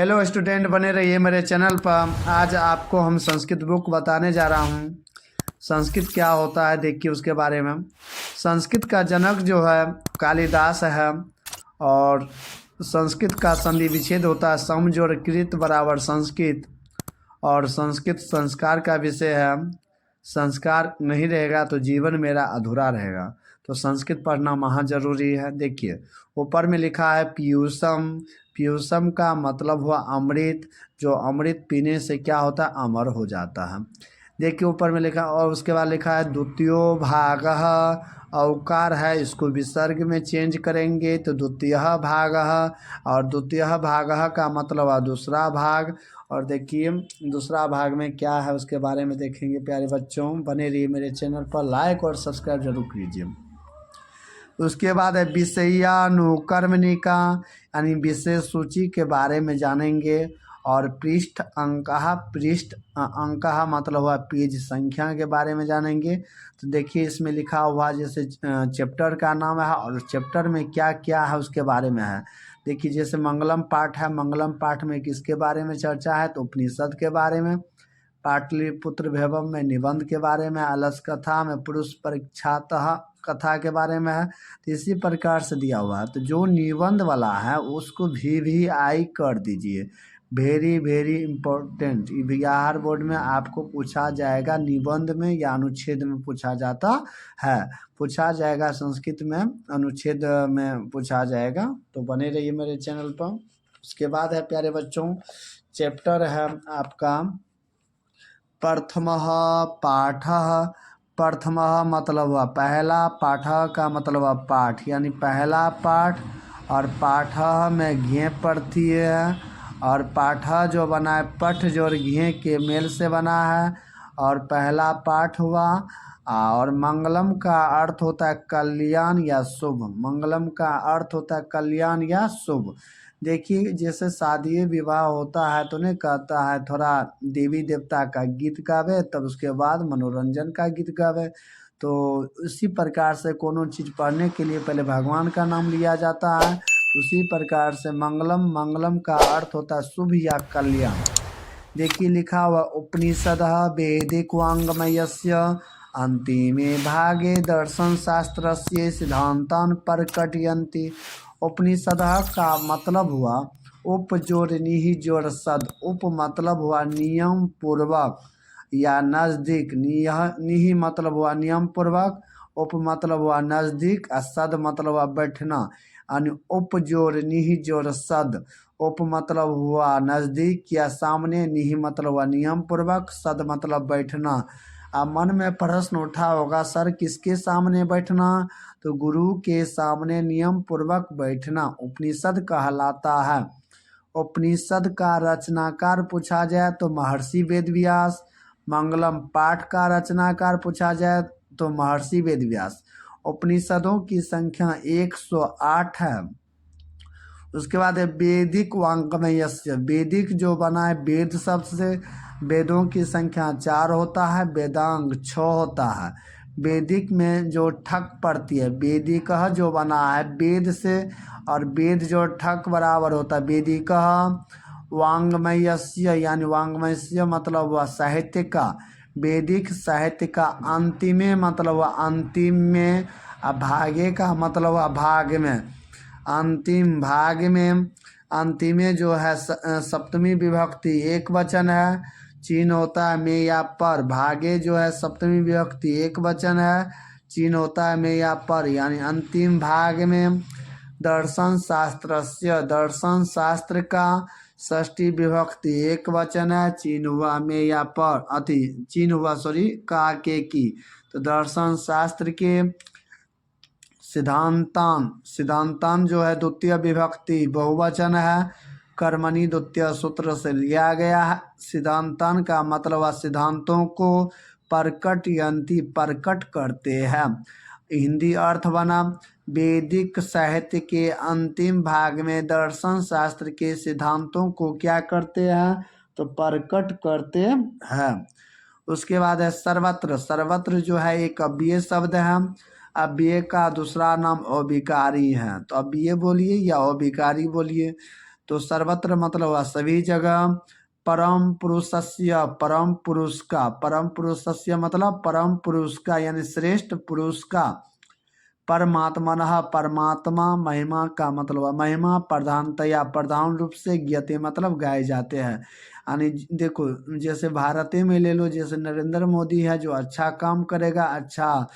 Hello student, बने रहिए मेरे चैनल पर। आज आपको हम संस्कृत बुक बताने जा रहा हूँ। संस्कृत क्या होता है देखिए उसके बारे में। संस्कृत का जनक जो है कालिदास है। और संस्कृत का संधि विच्छेद होता है सम जोड़ कृत बराबर संस्कृत। और संस्कृत संस्कार का विषय है। संस्कार नहीं रहेगा तो जीवन मेरा अधूरा रहेगा। तो संस्कृत पढ़ना महा जरूरी है। देखिए ऊपर में लिखा है पीयूषम। पीयूषम का मतलब हुआ अमृत। जो अमृत पीने से क्या होता है, अमर हो जाता है। देखिए ऊपर में लिखा, और उसके बाद लिखा है द्वितीयो भागः। अवकार है, इसको विसर्ग में चेंज करेंगे तो द्वितीय भागः। और द्वितीय भागः का मतलब है दूसरा भाग। और देखिए दूसरा भाग में क्या है उसके बारे में देखेंगे। प्यारे बच्चों, बने रहिए मेरे चैनल पर, लाइक और सब्सक्राइब जरूर कीजिए। उसके बाद है विषयानुकर्मणिका, यानी विशेष सूची के बारे में जानेंगे। और पृष्ठ अंकः मतलब हुआ पेज संख्या के बारे में जानेंगे। तो देखिए इसमें लिखा हुआ जैसे चैप्टर का नाम है और चैप्टर में क्या क्या है उसके बारे में है। देखिए जैसे मंगलम पाठ है, मंगलम पाठ में किसके बारे में चर्चा है, तो उपनिषद के बारे में। पाटलिपुत्र वैभव में निबंध के बारे में। अलस कथा में पुरुष परीक्षातः कथा के बारे में है। तो इसी प्रकार से दिया हुआ है। तो जो निबंध वाला है उसको VVI कर दीजिए। Very very important. Bihar board में आपको पूछा जाएगा, निबंध में या अनुच्छेद में पूछा जाता है। पूछा जाएगा संस्कृत में, अनुच्छेद में पूछा जाएगा। तो बने रहिए मेरे चैनल पर। उसके बाद है प्यारे बच्चों, चैप्टर है आपका प्रथमः पाठः। प्रथमः मतलब हुआ पहला, पाठः का मतलब हुआ पाठ, यानी पहला पाठ। और पाठः में घे पड़ती है। और पाठः जो बना है पठ जोड़ घे के मेल से बना है। और पहला पाठ हुआ। और मंगलम का अर्थ होता है कल्याण या शुभ। मंगलम का अर्थ होता है कल्याण या शुभ। देखिए जैसे शादी विवाह होता है तो नहीं कहता है थोड़ा देवी देवता का गीत गावे, तब उसके बाद मनोरंजन का गीत गावे। तो उसी प्रकार से कोनो चीज़ पढ़ने के लिए पहले भगवान का नाम लिया जाता है। उसी प्रकार से मंगलम, मंगलम का अर्थ होता है शुभ या कल्याण। देखिए लिखा हुआ उपनिषद वैदिक वाङ्मयस्य अंतिमे भागे दर्शन शास्त्रस्य सिद्धांतान प्रकटयन्ति। उपनिषद का मतलब हुआ उप जोड़ निहि जोड़ सद। उप मतलब हुआ नियम पूर्वक या नज़दीक। निहि मतलब हुआ नियम पूर्वक, उप मतलब हुआ नज़दीक, और सद मतलब हुआ बैठना। यानी उप जोड़ निहि जोड़ सद। उप मतलब हुआ नज़दीक या सामने, निहि मतलब हुआ नियम पूर्वक, सद मतलब बैठना। अब मन में प्रश्न उठा होगा, सर किसके सामने बैठना, तो गुरु के सामने नियम पूर्वक बैठना उपनिषद कहलाता है। उपनिषद का रचनाकार पूछा जाए तो महर्षि वेदव्यास। मंगलम पाठ का रचनाकार पूछा जाए तो महर्षि वेदव्यास। उपनिषदों की संख्या 108 है। उसके बाद है वैदिक वाङ्मयस्य। वैदिक जो बना है वेद शब्द से, वेदों की संख्या 4 होता है, वेदांग 6 होता है। वैदिक में जो ठक पड़ती है, वैदिक जो बना है वेद से, और वेद जो ठक बराबर होता है वैदिक। वाङ्मयस्य यानी वाङ्मयस्य मतलब हुआ साहित्य का। वैदिक साहित्य का। अंतिमे मतलब हुआ अंतिम में। भागे का मतलब हुआ भाग में, अंतिम भाग में। अंतिमे जो है सप्तमी विभक्ति एक वचन है, चिन्ह होता है में या पर। भागे जो है सप्तमी विभक्ति एक वचन है, चिन्ह होता है में या पर, यानी अंतिम भाग में। दर्शन शास्त्रस्य, दर्शन शास्त्र का षष्ठी विभक्ति एक वचन है, चिन्ह हुआ में या पर, चिन्ह हुआ का के की। तो दर्शन शास्त्र के। सिद्धांतान, सिद्धांतान जो है द्वितीय विभक्ति बहुवचन है, कर्मणि द्वितीय सूत्र से लिया गया है। सिद्धांतान का मतलब है सिद्धांतों को प्रकटयन्ति प्रकट करते हैं। हिंदी अर्थ बना वैदिक साहित्य के अंतिम भाग में दर्शन शास्त्र के सिद्धांतों को क्या करते हैं, तो प्रकट करते हैं। उसके बाद है सर्वत्र। सर्वत्र जो है एक अव्यय शब्द है। अव्यय का दूसरा नाम अविकारी है। तो अव्यय बोलिए या अविकारी बोलिए। तो सर्वत्र मतलब हुआ सभी जगह। परम पुरुषस्य, परम पुरुष का, परम पुरुषस्य मतलब परम पुरुष का यानी श्रेष्ठ पुरुष का। परमात्मनः, परमात्मा महिमा का मतलब है महिमा प्रधानतया, प्रधान रूप से ज्ञते मतलब गाए जाते हैं। यानी देखो जैसे भारत में ले लो, जैसे नरेंद्र मोदी है जो अच्छा काम करेगा, अच्छा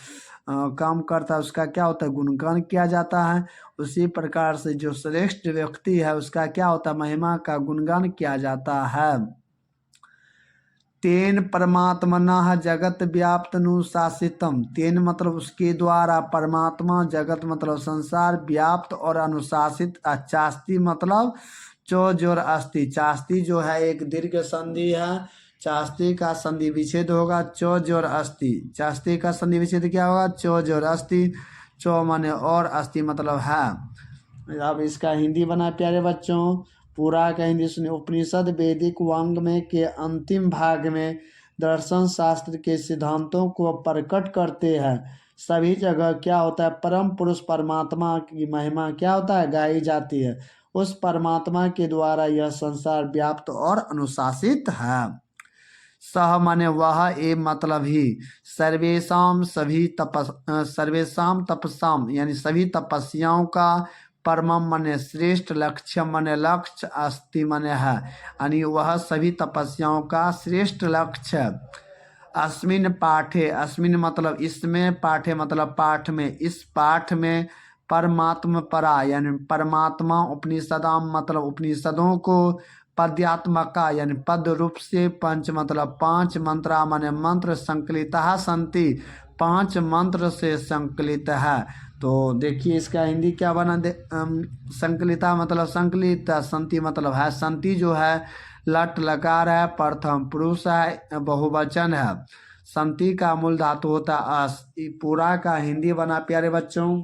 काम करता है, उसका क्या होता है गुणगान किया जाता है। उसी प्रकार से जो श्रेष्ठ व्यक्ति है उसका क्या होता है महिमा का गुणगान किया जाता है। तेन परमात्मना जगत व्याप्तनुशासितम, तेन मतलब उसके द्वारा, परमात्मा जगत मतलब संसार, व्याप्त और अनुशासित। चास्ति मतलब चो जोर अस्थि, चास्ति जो है एक दीर्घ संधि है, चास्ति का संधि विच्छेद होगा चो जोर अस्थि, चास्ति का संधि विच्छेद क्या होगा चो जोर अस्थि। चो माने और, अस्थि मतलब है। अब इसका हिंदी बना प्यारे बच्चों, पूरा का हिंदी सुनिए। उपनिषद वैदिक वांग में के अंतिम भाग में दर्शन शास्त्र के सिद्धांतों को प्रकट करते हैं। सभी जगह क्या होता है परम पुरुष परमात्मा की महिमा क्या होता है गाई जाती है। उस परमात्मा के द्वारा यह संसार व्याप्त और अनुशासित है। सह माने वह, ए मतलब ही, सर्वेशम सभी सर्वेशम तपसाम यानी सभी तपस्याओं का, परमम माने श्रेष्ठ, लक्ष्य माने लक्ष्य, अस्ति माने है यानी वह सभी तपस्याओं का श्रेष्ठ लक्ष्य। अस्मिन पाठे, अस्मिन मतलब इसमें, पाठे मतलब पाठ में, इस पाठ में परमात्म परा यानी परमात्मा, उपनिषदाम मतलब उपनिषदों को, पद्यात्मका यानी पद रूप से, पंच मतलब पांच, मंत्रा माने मंत्र, संकलिता संति पांच मंत्र से संकलित है। तो देखिए इसका हिंदी क्या बना संकलिता मतलब संकलित, संति मतलब है, संति जो है लट लकार है, प्रथम पुरुष है, बहुवचन है। संति का मूल धातु होता है अस। पूरा का हिंदी बना प्यारे बच्चों।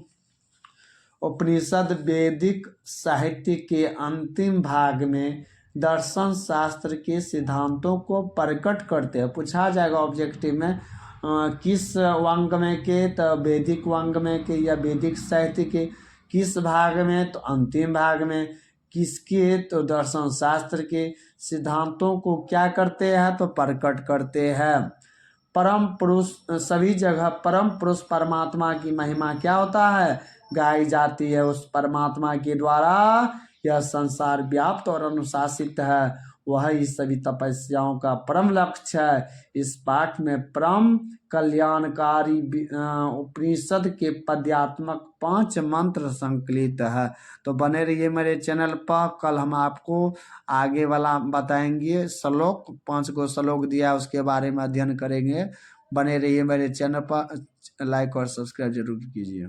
उपनिषद वैदिक साहित्य के अंतिम भाग में दर्शन शास्त्र के सिद्धांतों को प्रकट करते हैं। पूछा जाएगा ऑब्जेक्टिव में किस वांग में के, तो वैदिक वांग में के या वैदिक साहित्य के किस भाग में, तो अंतिम भाग में। किसके, तो दर्शन शास्त्र के सिद्धांतों को क्या करते हैं तो प्रकट करते हैं। परम पुरुष, सभी जगह परम पुरुष परमात्मा की महिमा क्या होता है गाई जाती है। उस परमात्मा के द्वारा यह संसार व्याप्त और अनुशासित है, वह ही सभी तपस्याओं का परम लक्ष्य है। इस पाठ में परम कल्याणकारी उपनिषद के पद्यात्मक 5 मंत्र संकलित है। तो बने रहिए मेरे चैनल पर, कल हम आपको आगे वाला बताएंगे श्लोक, 5 को श्लोक दिया उसके बारे में अध्ययन करेंगे। बने रहिए मेरे चैनल पर, लाइक और सब्सक्राइब जरूर कीजिए।